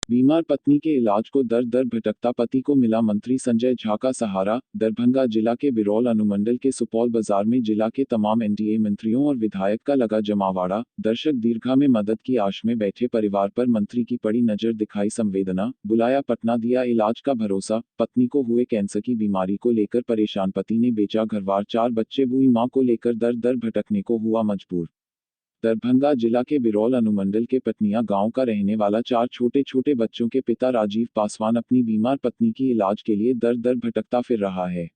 बीमार पत्नी के इलाज को दर दर भटकता पति को मिला मंत्री संजय झा का सहारा। दरभंगा जिला के बिरौल अनुमंडल के सुपौल बाजार में जिला के तमाम एनडीए मंत्रियों और विधायक का लगा जमावड़ा। दर्शक दीर्घा में मदद की आश में बैठे परिवार पर मंत्री की पड़ी नजर, दिखाई संवेदना, बुलाया पटना, दिया इलाज का भरोसा। पत्नी को हुए कैंसर की बीमारी को लेकर परेशान पति ने बेचा घरबार, 4 बच्चे, बुई मां को लेकर दर दर भटकने को हुआ मजबूर। दरभंगा जिला के बिरौल अनुमंडल के पटनिया गांव का रहने वाला 4 छोटे छोटे बच्चों के पिता राजीव पासवान अपनी बीमार पत्नी की इलाज के लिए दर दर भटकता फिर रहा है।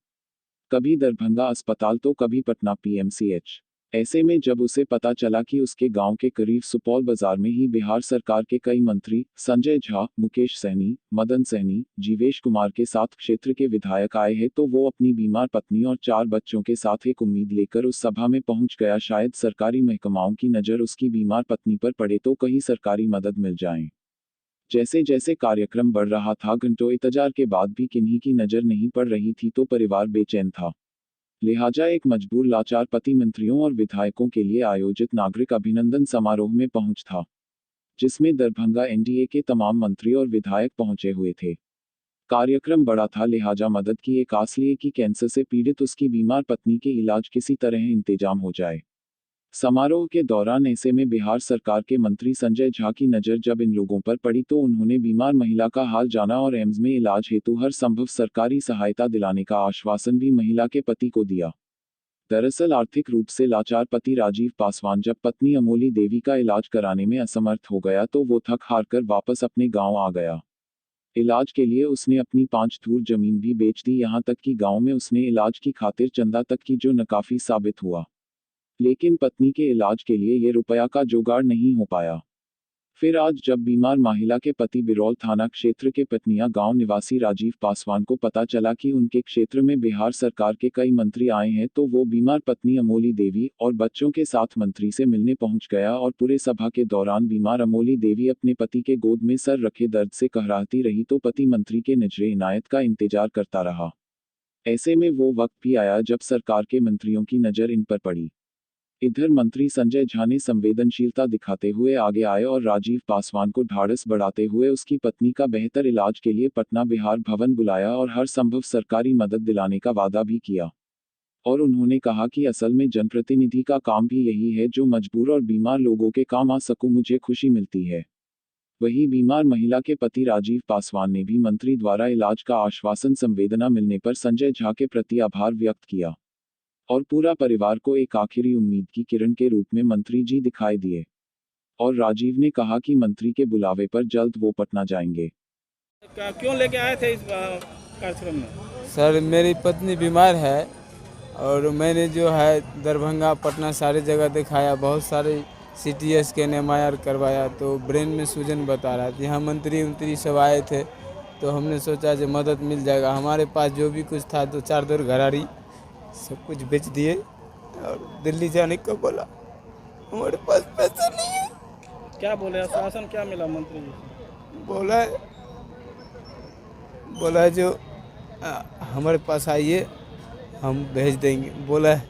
कभी दरभंगा अस्पताल तो कभी पटना पीएमसीएच। ऐसे में जब उसे पता चला कि उसके गांव के करीब सुपौल बाजार में ही बिहार सरकार के कई मंत्री संजय झा, मुकेश सहनी, मदन सहनी, जीवेश कुमार के साथ क्षेत्र के विधायक आए हैं, तो वो अपनी बीमार पत्नी और 4 बच्चों के साथ एक उम्मीद लेकर उस सभा में पहुंच गया। शायद सरकारी महकमाओं की नज़र उसकी बीमार पत्नी पर पड़े तो कहीं सरकारी मदद मिल जाए। जैसे जैसे कार्यक्रम बढ़ रहा था, घंटों इंतजार के बाद भी किन्हीं की नज़र नहीं पड़ रही थी, तो परिवार बेचैन था। लिहाजा एक मजबूर लाचार पति मंत्रियों और विधायकों के लिए आयोजित नागरिक अभिनंदन समारोह में पहुंच था, जिसमें दरभंगा एनडीए के तमाम मंत्री और विधायक पहुंचे हुए थे। कार्यक्रम बड़ा था, लिहाजा मदद की एक आस लिए कि कैंसर से पीड़ित उसकी बीमार पत्नी के इलाज किसी तरह इंतजाम हो जाए। समारोह के दौरान ऐसे में बिहार सरकार के मंत्री संजय झा की नज़र जब इन लोगों पर पड़ी, तो उन्होंने बीमार महिला का हाल जाना और एम्स में इलाज हेतु हर संभव सरकारी सहायता दिलाने का आश्वासन भी महिला के पति को दिया। दरअसल आर्थिक रूप से लाचार पति राजीव पासवान जब पत्नी अमोली देवी का इलाज कराने में असमर्थ हो गया, तो वो थक हार कर वापस अपने गाँव आ गया। इलाज के लिए उसने अपनी 5 धूर जमीन भी बेच दी, यहाँ तक कि गाँव में उसने इलाज की खातिर चंदा तक की, जो नाकाफी साबित हुआ। लेकिन पत्नी के इलाज के लिए ये रुपया का जुगाड़ नहीं हो पाया। फिर आज जब बीमार महिला के पति बिरौल थाना क्षेत्र के पटनिया गांव निवासी राजीव पासवान को पता चला कि उनके क्षेत्र में बिहार सरकार के कई मंत्री आए हैं, तो वो बीमार पत्नी अमोली देवी और बच्चों के साथ मंत्री से मिलने पहुंच गया। और पूरे सभा के दौरान बीमार अमोली देवी अपने पति के गोद में सर रखे दर्द से कहराती रही, तो पति मंत्री के नजरे इनायत का इंतजार करता रहा। ऐसे में वो वक्त भी आया जब सरकार के मंत्रियों की नज़र इन पर पड़ी। इधर मंत्री संजय झा ने संवेदनशीलता दिखाते हुए आगे आए और राजीव पासवान को ढाढ़स बढ़ाते हुए उसकी पत्नी का बेहतर इलाज के लिए पटना बिहार भवन बुलाया और हर संभव सरकारी मदद दिलाने का वादा भी किया। और उन्होंने कहा कि असल में जनप्रतिनिधि का काम भी यही है, जो मजबूर और बीमार लोगों के काम आ सकूं, मुझे खुशी मिलती है। वहीं बीमार महिला के पति राजीव पासवान ने भी मंत्री द्वारा इलाज का आश्वासन संवेदना मिलने पर संजय झा के प्रति आभार व्यक्त किया और पूरा परिवार को एक आखिरी उम्मीद की किरण के रूप में मंत्री जी दिखाई दिए। और राजीव ने कहा कि मंत्री के बुलावे पर जल्द वो पटना जाएंगे। क्यों लेके आए थे इस कार्यक्रम में? सर, मेरी पत्नी बीमार है और मैंने जो है दरभंगा पटना सारी जगह दिखाया, बहुत सारे CT स्कैन MRI करवाया, तो ब्रेन में सूजन बता रहा था। यहाँ मंत्री सब आए थे, तो हमने सोचा जो मदद मिल जाएगा। हमारे पास जो भी कुछ था, 2-4 दौर घराड़ी सब कुछ बेच दिए और दिल्ली जाने को बोला। हमारे पास पैसा नहीं है। क्या बोले, आश्वासन क्या मिला मंत्री जी से? बोला जो हमारे पास आइए, हम भेज देंगे, बोला है।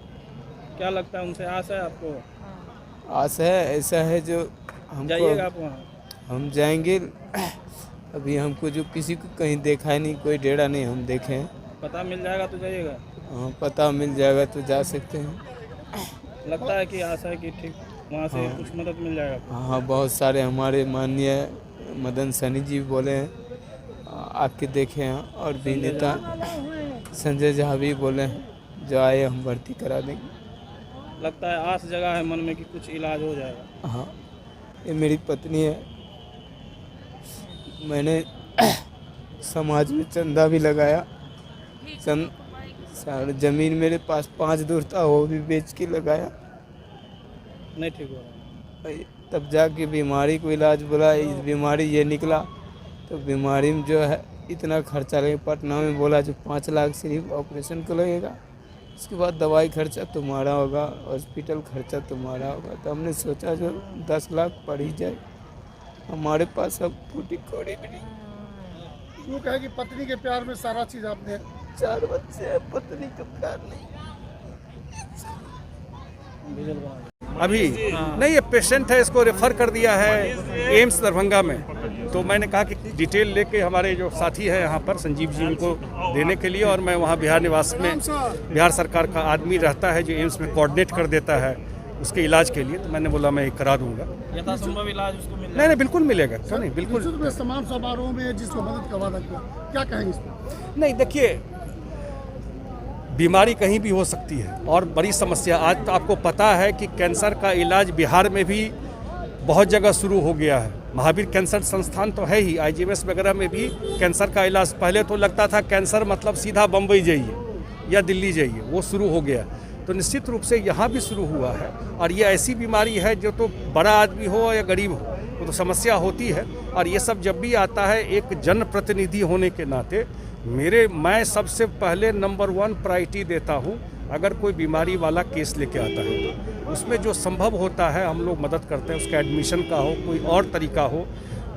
क्या लगता है, उनसे आस है आपको? आस है, ऐसा है जो हमको, जाइएगा आप वहाँ? हम जाएंगे। अभी हमको जो किसी को कहीं देखा है नहीं, कोई डेरा नहीं हम देखे हैं। पता मिल जाएगा तो जाइएगा? हाँ, पता मिल जाएगा तो जा सकते हैं। लगता है कि आशा है कि ठीक वहाँ से कुछ मदद मिल जाएगा? हाँ, बहुत सारे हमारे माननीय मदन सहनी जी बोले हैं आके देखे हैं, और भी नेता संजय झा भी बोले हैं जो आए हम भर्ती करा देंगे। लगता है आस जगह है मन में कि कुछ इलाज हो जाएगा? हाँ, ये मेरी पत्नी है। मैंने समाज में चंदा भी लगाया, जमीन मेरे पास 5 दूर था, वो भी बेच के लगाया, नहीं ठीक हो रहा। तब जाके बीमारी को इलाज बोला, इस बीमारी ये निकला, तो बीमारी में जो है इतना खर्चा लगे। पटना में बोला जो 5 लाख सिर्फ ऑपरेशन को लगेगा, उसके बाद दवाई खर्चा तुम्हारा होगा, हॉस्पिटल खर्चा तुम्हारा होगा। तो हमने सोचा जो 10 लाख पड़ ही जाए। हमारे पास अब फूटी कौड़ी भी नहीं। वो कहे कि पत्नी के प्यार में सारा चीज़ आपने, 4 बच्चे हैं, पत्नी का प्यार नहीं। अभी नहीं, ये पेशेंट है, इसको रेफर कर दिया है एम्स दरभंगा में। तो मैंने कहा कि डिटेल लेके हमारे जो साथी हैं यहाँ पर संजीव जी उनको देने के लिए, और मैं वहाँ बिहार निवास में बिहार सरकार का आदमी रहता है जो एम्स में कोऑर्डिनेट कर देता है उसके इलाज के लिए, तो मैंने बोला मैं करा दूंगा। यथासंभव इलाज उसको मिल नहीं बिल्कुल मिलेगा, क्यों नहीं, बिल्कुल। तमाम समारोह में जिसको मदद करवाना क्या कहेंगे इस पर? नहीं देखिए, बीमारी कहीं भी हो सकती है और बड़ी समस्या। आज तो आपको पता है कि कैंसर का इलाज बिहार में भी बहुत जगह शुरू हो गया है। महावीर कैंसर संस्थान तो है ही, IGMS वगैरह में भी कैंसर का इलाज। पहले तो लगता था कैंसर मतलब सीधा बम्बई जाइए या दिल्ली जाइए, वो शुरू हो गया। तो निश्चित रूप से यहाँ भी शुरू हुआ है, और ये ऐसी बीमारी है जो तो बड़ा आदमी हो या गरीब हो वो तो समस्या होती है। और ये सब जब भी आता है, एक जनप्रतिनिधि होने के नाते मैं सबसे पहले नंबर 1 प्रायोरिटी देता हूँ। अगर कोई बीमारी वाला केस लेके आता है तो उसमें जो संभव होता है हम लोग मदद करते हैं। उसका एडमिशन का हो, कोई और तरीका हो,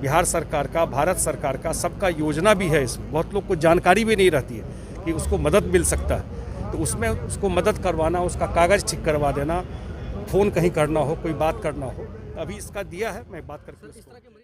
बिहार सरकार का, भारत सरकार का, सबका योजना भी है इसमें। बहुत लोग को जानकारी भी नहीं रहती है कि उसको मदद मिल सकता है, तो उसमें उसको मदद करवाना, उसका कागज़ ठीक करवा देना, फ़ोन कहीं करना हो, कोई बात करना हो, अभी इसका दिया है, मैं बात करके